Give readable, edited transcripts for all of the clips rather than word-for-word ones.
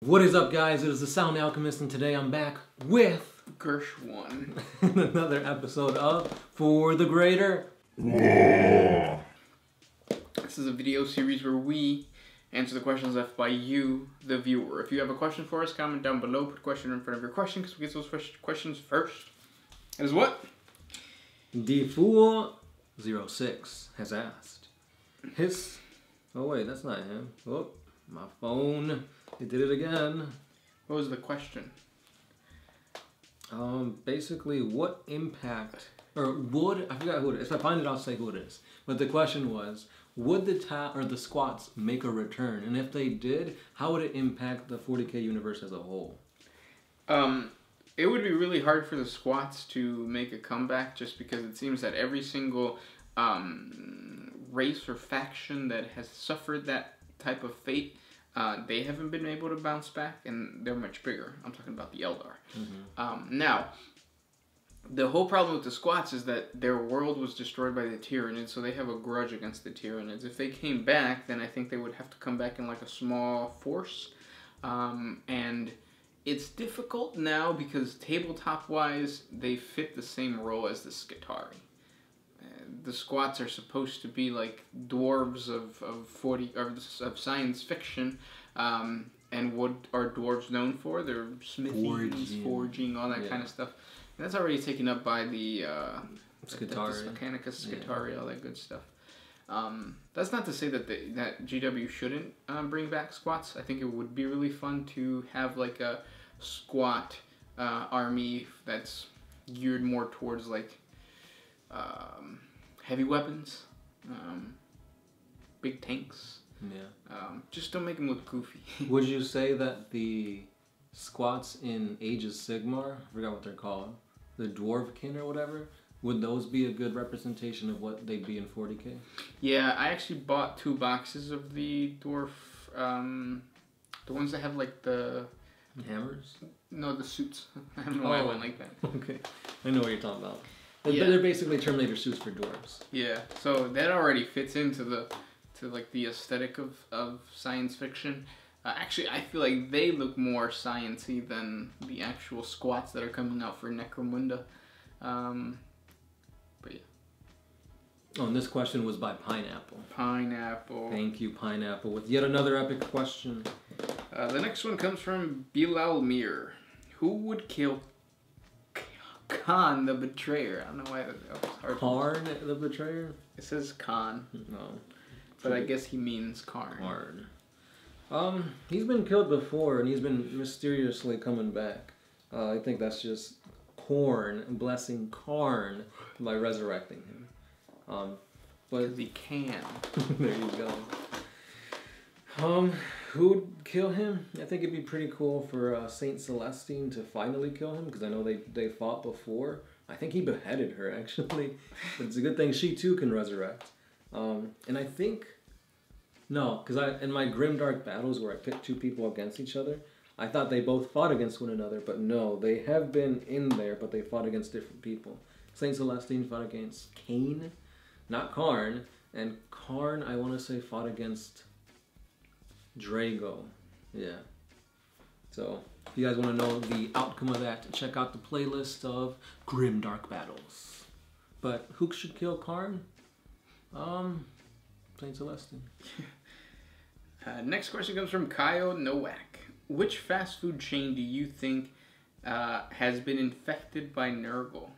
What is up, guys? It is the Sound Alchemist, and today I'm back with Gershwin. another episode of For the Greater. This is a video series where we answer the questions left by you, the viewer. If you have a question for us, comment down below. Put a question in front of your question because we get those questions first. As what? DFool06 has asked. Oh wait, that's not him. Oh, my phone. It did it again. What was the question? Basically, what impact, or would, I forgot who it is. If I find it, I'll say who it is. But the question was, would the squats make a return? And if they did, how would it impact the 40K universe as a whole? It would be really hard for the squats to make a comeback just because it seems that every single race or faction that has suffered that type of fate, they haven't been able to bounce back, and they're much bigger. I'm talking about the Eldar. Mm-hmm. Now, the whole problem with the squats is that their world was destroyed by the Tyranids, so they have a grudge against the Tyranids. If they came back, then I think they would have to come back in like a small force. And it's difficult now because tabletop-wise, they fit the same role as the Skitarii. The squats are supposed to be like dwarves of science fiction, and what are dwarves known for? They're smithing, forging, all that kind of stuff. And that's already taken up by the Skitarii, Mechanicus, Skitarii, all that good stuff. That's not to say that that GW shouldn't bring back squats. I think it would be really fun to have like a squat army that's geared more towards like heavy weapons, big tanks. Yeah. Just don't make them look goofy. Would you say that the squats in Age of Sigmar, I forgot what they're called, the Dwarfkin or whatever, would those be a good representation of what they'd be in 40K? Yeah, I actually bought 2 boxes of the dwarf, the ones that have like the hammers? No, the suits. I don't know why I went like that. Okay, I know what you're talking about. Yeah. They're basically Terminator suits for dwarves. Yeah, so that already fits into the aesthetic of science fiction. Actually, I feel like they look more science-y than the actual squats that are coming out for Necromunda. But yeah. Oh, and this question was by Pineapple. Pineapple. Thank you, Pineapple, with yet another epic question. The next one comes from Bilal Mir. Who would kill Khan the Betrayer? I don't know why that was hard. Karn the Betrayer? It says Khan. No. But I guess he means Karn. Karn. He's been killed before, and he's been mysteriously coming back. I think that's just Korn blessing Karn by resurrecting him. But he can. There you go. Who'd kill him? I think it'd be pretty cool for Saint Celestine to finally kill him, because I know they fought before. I think he beheaded her, actually. But it's a good thing she too can resurrect. And I think, no, because in my grimdark battles where I picked 2 people against each other, I thought they both fought against one another, but no, they have been in there, but they fought against different people. Saint Celestine fought against Cain, not Karn, and Karn, I want to say, fought against Drago. Yeah. So, if you guys want to know the outcome of that, check out the playlist of Grimdark Battles. But who should kill Karn? Saint Celestine. Next question comes from Kyle Nowak. Which fast food chain do you think has been infected by Nurgle?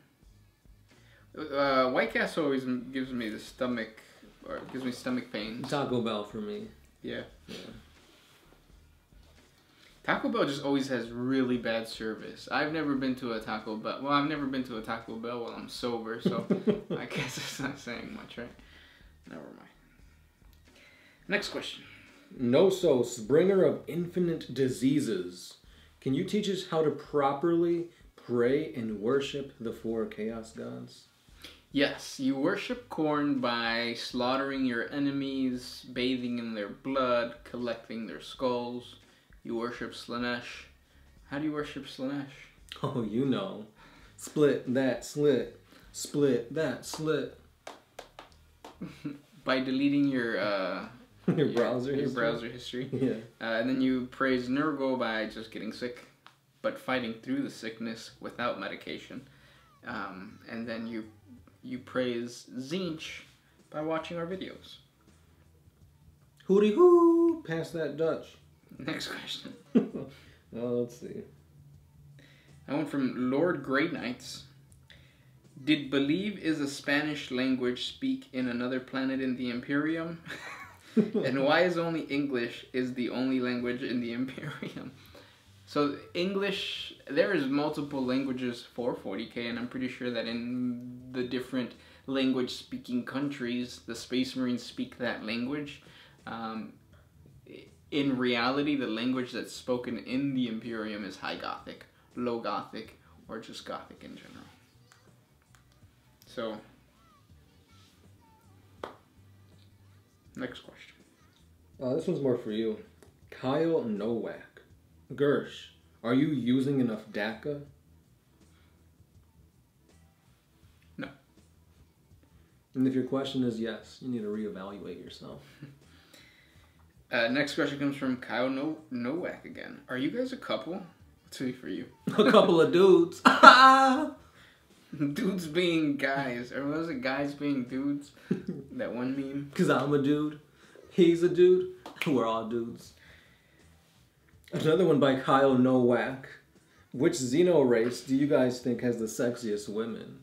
White Castle always gives me the stomach, or gives me stomach pains. Taco Bell for me. Yeah. Taco Bell just always has really bad service. I've never been to a Taco Bell. Well, I've never been to a Taco Bell while I'm sober, so I guess it's not saying much, right? Never mind. Next question. Nosos, bringer of infinite diseases. Can you teach us how to properly pray and worship the 4 chaos gods? Yes, you worship Khorne by slaughtering your enemies, bathing in their blood, collecting their skulls. You worship Slaanesh. How do you worship Slaanesh? Oh, you know. Split that slit. Split that slit. By deleting your Your browser history? Your browser history. Yeah. And then you praise Nurgle by just getting sick, but fighting through the sickness without medication. And then you praise Zinch by watching our videos. Hootie hoo! Pass that Dutch. Next question. Let's see. That one from Lord Grey Knights. Did believe is a Spanish language speak in another planet in the Imperium? And why is only English is the only language in the Imperium? So English, there is multiple languages for 40K, and I'm pretty sure that in the different language-speaking countries, the Space Marines speak that language. In reality, the language that's spoken in the Imperium is High Gothic, Low Gothic, or just Gothic in general. So, next question. This one's more for you. Kyle Nowak. Gersh, are you using enough DACA? No. And if your question is yes, you need to reevaluate yourself. Next question comes from Kyle Nowak again. Are you guys a couple? Let's see for you. A couple of dudes. Dudes being guys. Or was it guys being dudes? That one meme. Because I'm a dude. He's a dude. We're all dudes. Another one by Kyle Nowak. Which Xeno race do you guys think has the sexiest women?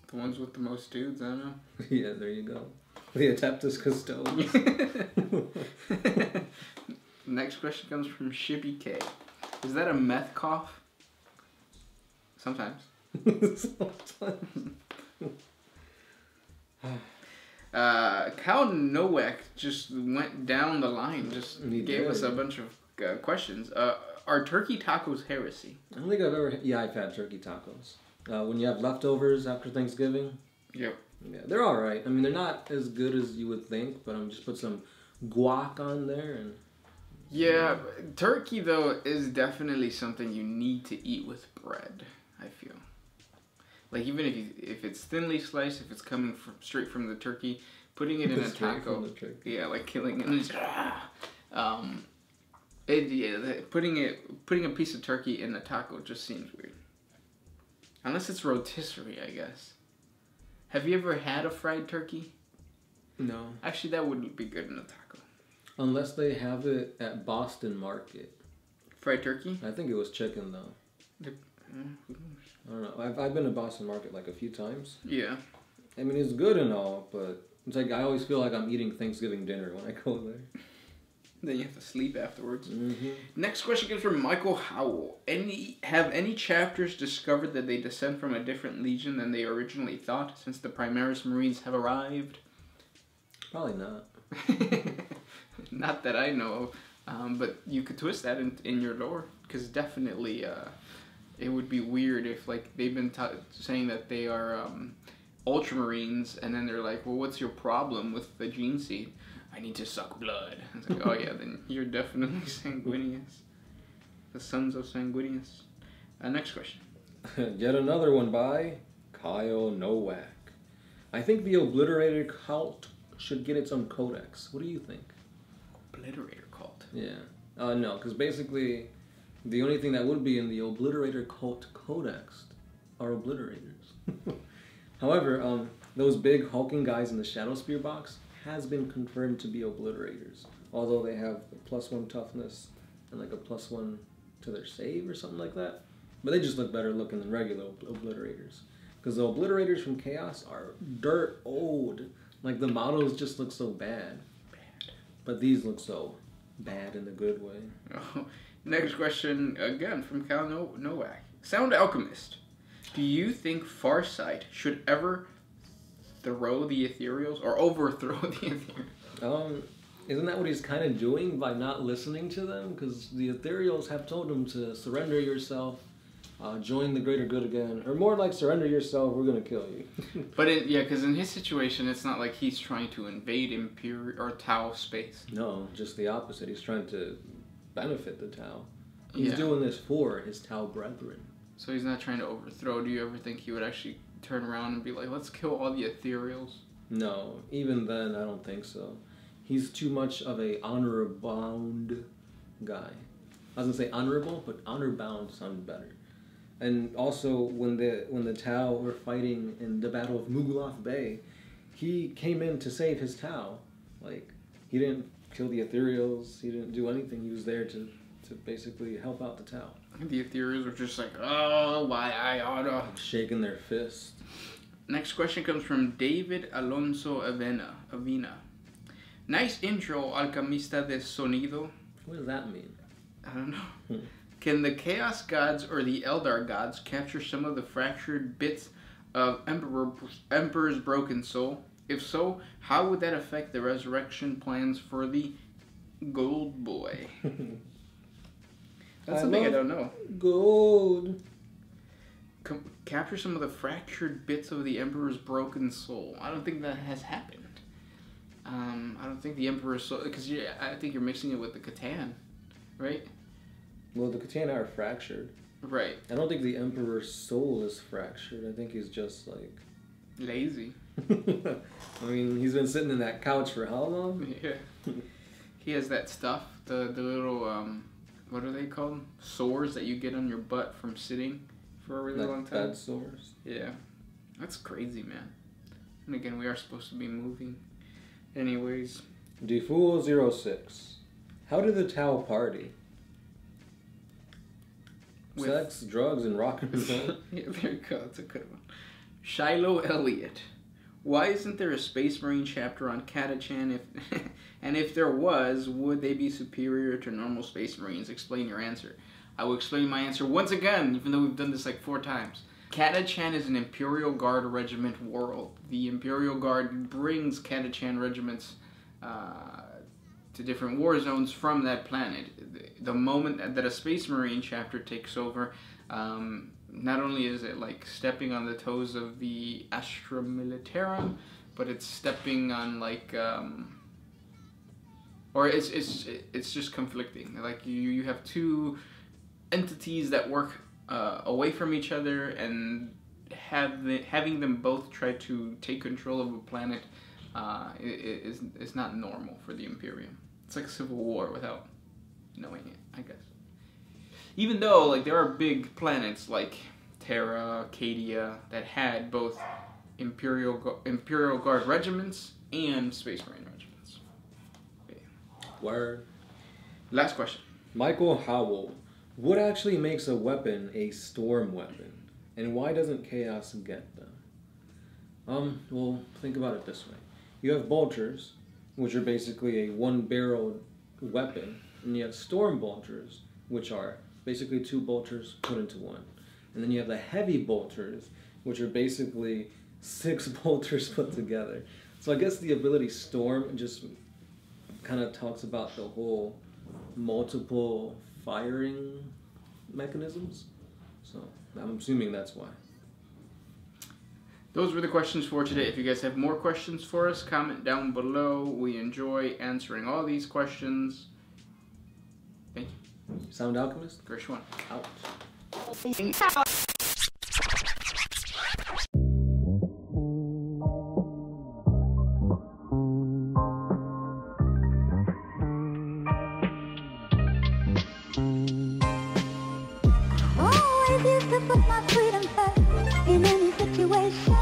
The ones with the most dudes, I don't know. Yeah, there you go. The Adeptus Custodes. Next question comes from Shippy K. Is that a meth cough? Sometimes. Sometimes. Kyle Nowak just went down the line, just gave us a bunch of questions. Are turkey tacos heresy? I don't think I've ever... Yeah, I've had turkey tacos. When you have leftovers after Thanksgiving. Yep. Yeah, they're alright. I mean, they're not as good as you would think, but I'm just put some guac on there and... Yeah, turkey, though, is definitely something you need to eat with bread, I feel. Like, even if it's thinly sliced, if it's coming straight from the turkey, putting it in a taco... Yeah, like killing it. Putting a piece of turkey in a taco just seems weird. Unless it's rotisserie, I guess. Have you ever had a fried turkey? No. Actually, that wouldn't be good in a taco. Unless they have it at Boston Market. Fried turkey? I think it was chicken, though. I don't know. I've been to Boston Market like a few times. Yeah. I mean, it's good and all, but it's like I always feel like I'm eating Thanksgiving dinner when I go there. Then you have to sleep afterwards. Mm-hmm. Next question comes from Michael Howell. Have any chapters discovered that they descend from a different legion than they originally thought since the Primaris Marines have arrived? Probably not. Not that I know of. But you could twist that in your lore. Because definitely it would be weird if like they've been saying that they are Ultramarines and then they're like, well, what's your problem with the gene seed? I need to suck blood. It's like, oh yeah, then you're definitely Sanguinius. The sons of Sanguinius. Next question. Yet another one by Kyle Nowak. I think the Obliterator cult should get its own codex. What do you think? Obliterator cult? Yeah. No, because basically the only thing that would be in the Obliterator cult codex are obliterators. However, those big hulking guys in the Shadow Spear box has been confirmed to be obliterators, although they have a +1 toughness and like a +1 to their save or something like that. But they just look better looking than regular obliterators, because the obliterators from Chaos are dirt old. Like the models just look so bad, but these look so bad in a good way. Oh. Next question again from Cal Nowak. Sound Alchemist, do you think Farsight should ever throw the ethereals or overthrow the ethereals? Isn't that what he's kind of doing by not listening to them? Because the ethereals have told him to surrender yourself, join the greater good again, or more like surrender yourself, we're gonna kill you. But because in his situation, it's not like he's trying to invade Imperial or Tau space. No, just the opposite. He's trying to benefit the Tau. He's doing this for his Tau brethren. So he's not trying to overthrow. Do you ever think he would actually turn around and be like, let's kill all the ethereals? No, even then I don't think so. he's too much of a honor-bound guy. I was gonna say honorable, but honor-bound sounded better. And also, when the Tau were fighting in the Battle of Mugoloth Bay, he came in to save his Tau. Like, he didn't kill the Ethereals. He didn't do anything. He was there to basically help out the Tau. The Ethereals were just like, oh, why I oughta. Shaking their fist. Next question comes from David Alonso Avina. Nice intro, Alquimista de Sonido. What does that mean? I don't know. Can the Chaos Gods or the Eldar Gods capture some of the fractured bits of Emperor's broken soul? If so, how would that affect the resurrection plans for the Gold Boy? That's something I don't know. Gold. Capture some of the fractured bits of the Emperor's broken soul. I don't think that has happened. I don't think the Emperor's soul... Because I think you're mixing it with the Catan, right? Well, the Katana are fractured. Right. I don't think the Emperor's soul is fractured. I think he's just, like... lazy. I mean, he's been sitting in that couch for how long? Yeah. He has that stuff, the little, what are they called? Sores that you get on your butt from sitting for a really long time. Bed sores? Yeah. That's crazy, man. And again, we are supposed to be moving. Anyways. Defool06. How did the Tau party? With sex, drugs, and rock and roll. Yeah, there you go. That's a good one. Shiloh Elliott. Why isn't there a Space Marine chapter on Catachan? And if there was, would they be superior to normal Space Marines? Explain your answer. I will explain my answer once again, even though we've done this like 4 times. Catachan is an Imperial Guard regiment world. The Imperial Guard brings Catachan regiments to different war zones from that planet. The moment that a Space Marine chapter takes over, not only is it like stepping on the toes of the Astra Militarum, but it's stepping on like, or it's just conflicting. Like you have 2 entities that work away from each other, and having them both try to take control of a planet is not normal for the Imperium. It's like a civil war without knowing it, I guess. Even though like there are big planets like Terra, Acadia that had both Imperial Guard regiments and Space Marine regiments. Okay. Word. Last question. Michael Howell. What actually makes a weapon a storm weapon? And why doesn't Chaos get them? Well, think about it this way. You have bolters, which are basically a 1-barreled weapon, and you have storm bolters, which are basically 2 bolters put into 1. And then you have the heavy bolters, which are basically 6 bolters put together. So I guess the ability Storm just kind of talks about the whole multiple firing mechanisms. So I'm assuming that's why. Those were the questions for today. If you guys have more questions for us, comment down below. We enjoy answering all these questions. Thank you. Sound Alchemist? Gershwin. Out. Always used to put my freedom first in any situation.